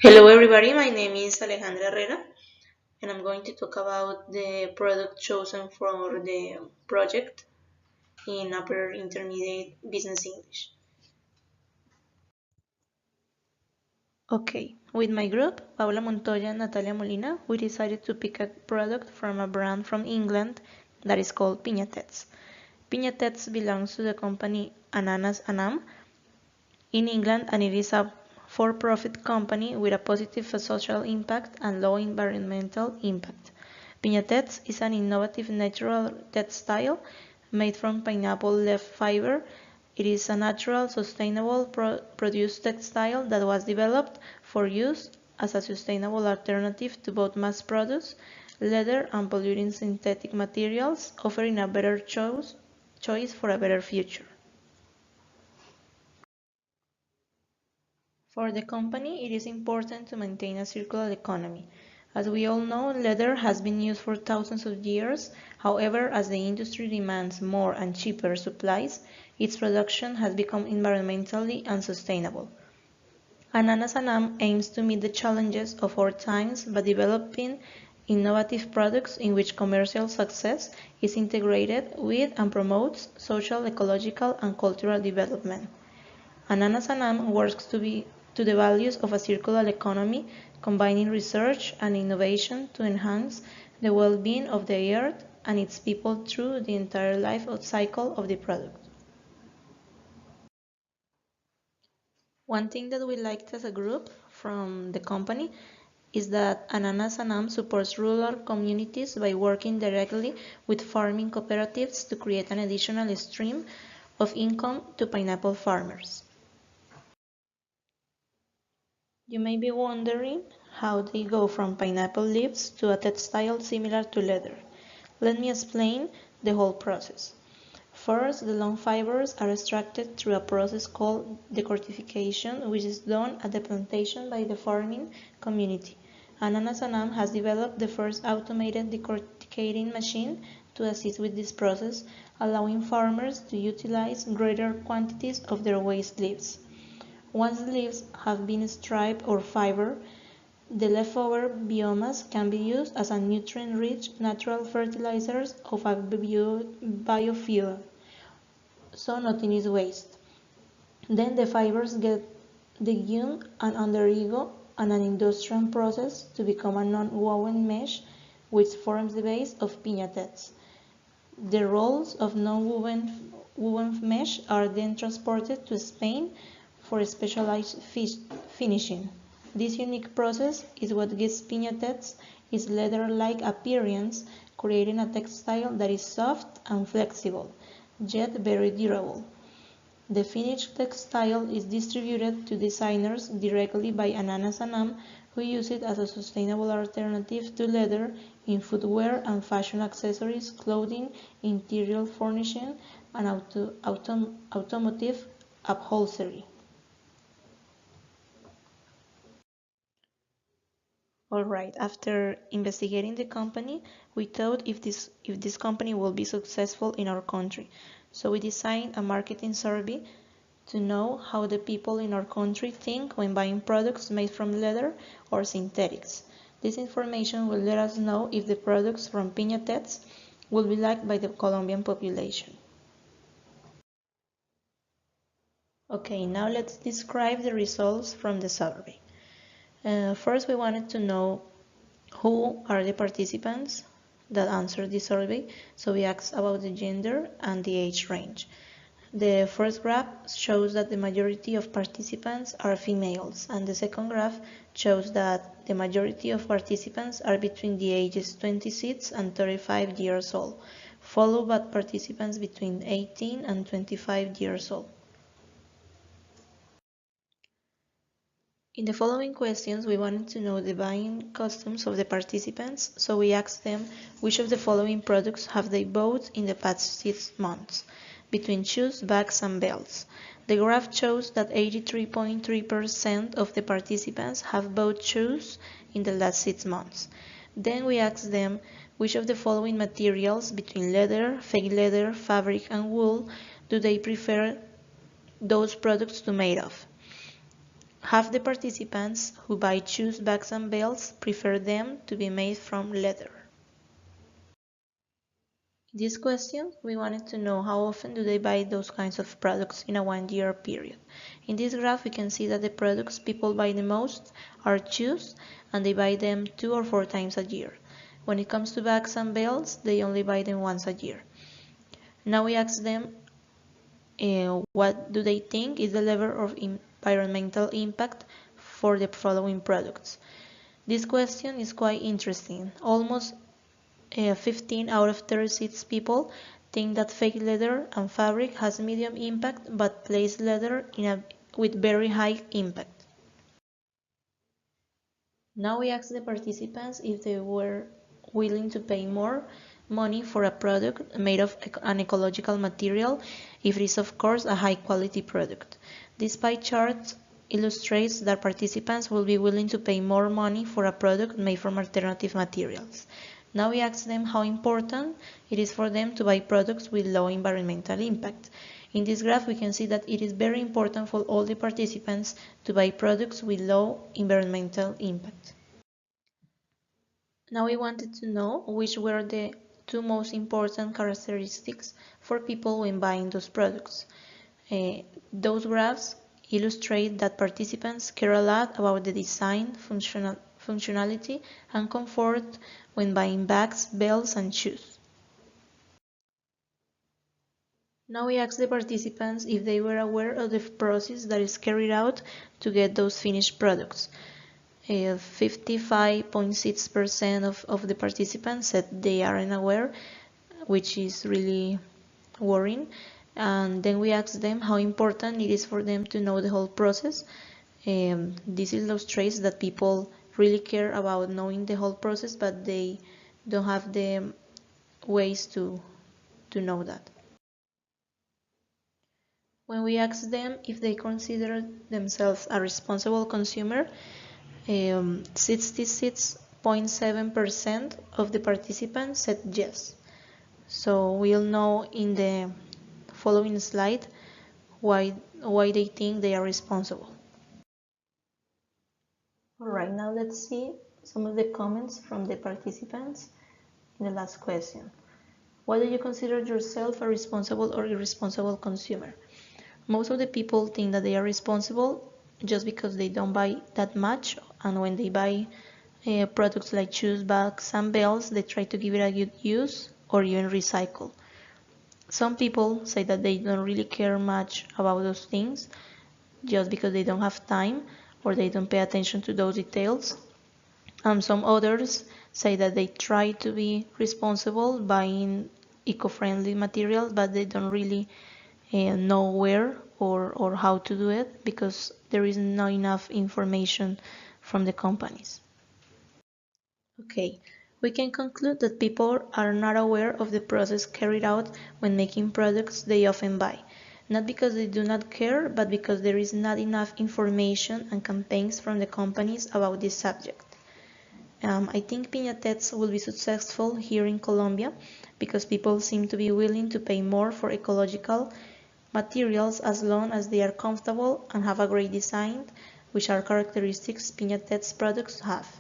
Hello everybody, my name is Alejandra Herrera and I'm going to talk about the product chosen for the project in upper intermediate business English. Okay, with my group, Paula Montoya and Natalia Molina, we decided to pick a product from a brand from England that is called Piñatex. Piñatex belongs to the company Ananas Anam in England, and it is a for-profit company with a positive social impact and low environmental impact. Piñatex is an innovative natural textile made from pineapple leaf fiber. It is a natural, sustainable produced textile that was developed for use as a sustainable alternative to both mass-produced leather and polluting synthetic materials, offering a better choice for a better future. For the company, it is important to maintain a circular economy. As we all know, leather has been used for thousands of years. However, as the industry demands more and cheaper supplies, its production has become environmentally unsustainable. Ananas Anam aims to meet the challenges of our times by developing innovative products in which commercial success is integrated with and promotes social, ecological, and cultural development. Ananas Anam works to the values of a circular economy, combining research and innovation to enhance the well-being of the earth and its people through the entire life cycle of the product. One thing that we liked as a group from the company is that Ananas Anam supports rural communities by working directly with farming cooperatives to create an additional stream of income to pineapple farmers. You may be wondering how they go from pineapple leaves to a textile similar to leather. Let me explain the whole process. First, the long fibers are extracted through a process called decortification, which is done at the plantation by the farming community. Ananas Anam has developed the first automated decorticating machine to assist with this process, allowing farmers to utilize greater quantities of their waste leaves. Once the leaves have been stripped or fiber, the leftover biomass can be used as a nutrient-rich natural fertilizers of a biofuel, so nothing is waste. Then the fibers get degummed and undergo an industrial process to become a non-woven mesh which forms the base of piñatex. The rolls of non-woven mesh are then transported to Spain for specialized finishing. This unique process is what gives Piñatex its leather-like appearance, creating a textile that is soft and flexible, yet very durable. The finished textile is distributed to designers directly by Ananas Anam, who use it as a sustainable alternative to leather in footwear and fashion accessories, clothing, interior furnishing, and automotive upholstery. Alright, after investigating the company, we thought if this company will be successful in our country. So we designed a marketing survey to know how the people in our country think when buying products made from leather or synthetics. This information will let us know if the products from Piñatex will be liked by the Colombian population. Okay, now let's describe the results from the survey. First, we wanted to know who are the participants that answered the survey. So we asked about the gender and the age range. The first graph shows that the majority of participants are females, and the second graph shows that the majority of participants are between the ages 26 and 35 years old, followed by participants between 18 and 25 years old. In the following questions, we wanted to know the buying customs of the participants, so we asked them which of the following products have they bought in the past 6 months, between shoes, bags, and belts. The graph shows that 83.3% of the participants have bought shoes in the last 6 months. Then we asked them which of the following materials, between leather, fake leather, fabric, and wool, do they prefer those products to made of. Half the participants who buy shoes, bags, and belts prefer them to be made from leather. In this question, we wanted to know how often do they buy those kinds of products in a 1 year period. In this graph, we can see that the products people buy the most are shoes, and they buy them 2 or 4 times a year. When it comes to bags and belts, they only buy them once a year. Now we ask them what do they think is the level of environmental impact for the following products. This question is quite interesting. Almost 15 out of 36 people think that fake leather and fabric has medium impact, but placed leather with very high impact. Now we ask the participants if they were willing to pay more money for a product made of an ecological material if it is of course a high quality product. This pie chart illustrates that participants will be willing to pay more money for a product made from alternative materials. Now we ask them how important it is for them to buy products with low environmental impact. In this graph, we can see that it is very important for all the participants to buy products with low environmental impact. Now we wanted to know which were the 2 most important characteristics for people when buying those products. Those graphs illustrate that participants care a lot about the design, functionality, and comfort when buying bags, belts, and shoes. Now we asked the participants if they were aware of the process that is carried out to get those finished products. 55.6% of the participants said they aren't aware, which is really worrying. And then we asked them how important it is for them to know the whole process. This illustrates that people really care about knowing the whole process, but they don't have the ways to know that. When we asked them if they consider themselves a responsible consumer, 66.7% of the participants said yes. So we'll know in the following slide why they think they are responsible. Alright, now let's see some of the comments from the participants in the last question. Why do you consider yourself a responsible or irresponsible consumer? Most of the people think that they are responsible just because they don't buy that much, and when they buy products like shoes, bags, and belts, they try to give it a good use or even recycle. Some people say that they don't really care much about those things just because they don't have time or they don't pay attention to those details. Some others say that they try to be responsible buying eco-friendly materials, but they don't really know where or how to do it because there is not enough information from the companies. Okay, we can conclude that people are not aware of the process carried out when making products they often buy, not because they do not care, but because there is not enough information and campaigns from the companies about this subject. I think Piñatex will be successful here in Colombia because people seem to be willing to pay more for ecological materials as long as they are comfortable and have a great design, which are characteristics Piñatex products have.